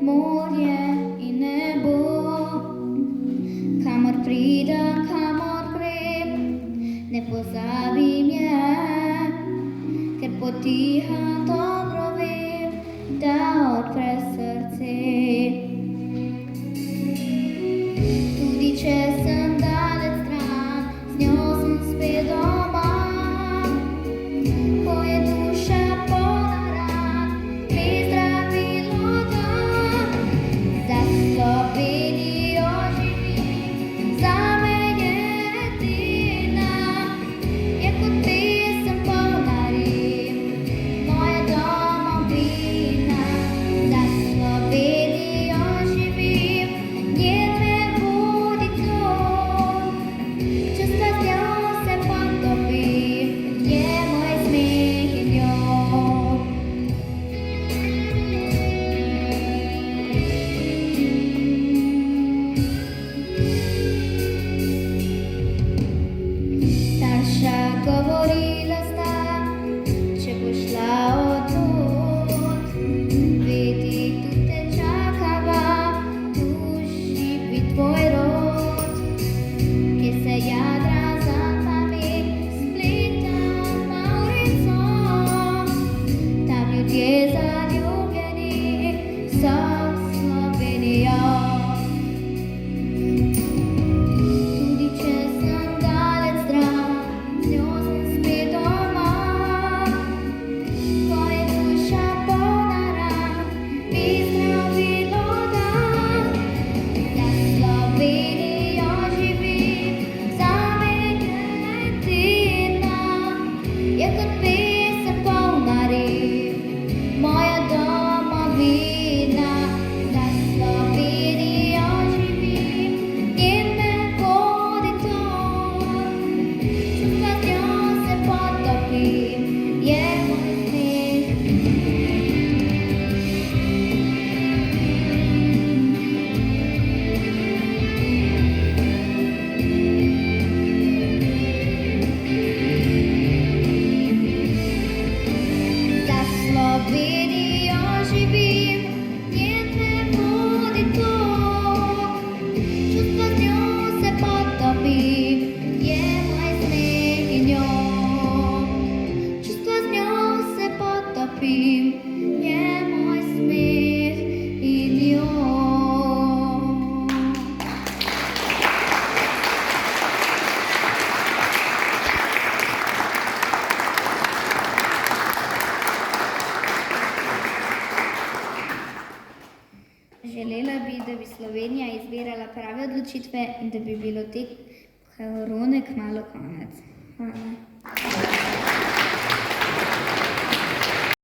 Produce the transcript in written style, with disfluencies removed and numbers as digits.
morje in nebo. Kamor pridem, kamor grem, ne pozabim je, ker potiha dobro vem, da odpre srce. Tudi če sem daleč stran, z njo sem spet doma. Ko je duša polna ran, mi zdravilo da. Za Slovenijo živim, zame je edina, je kot pesem polna rim, moja domovina. Za Slovenijo živim, njen me vodi ton, čustva z njo se potopim, je moj smeh in njo. Starša govorila sta, če boš šla od tod, vedi, tu te čakava, tu živi tvoj rod, kjer se jadra z Alpami spleta Maurico. Tam ljudje zaljubljeni so v Slovenijo. Tudi če sem daleč stran, z njo sem spet doma. Ko je duša polna ran, mi zdravilo da. Za Slovenijo živim, zame je edina, je kot pesem polna rim, moja domovina. Za Slovenijo živim, njen me vodi ton, čustva z njo se potopim, je moj smeh. Za Slovenijo živim, njen me vodi ton, čustva z njo se potopim, je moj smeh in njo. Čustva z njo se potopim, je moj smeh in njo. Želela bi, da bi Slovenija izbirala prave odločitve in da bi bilo te korone kmalu konec. Hvala.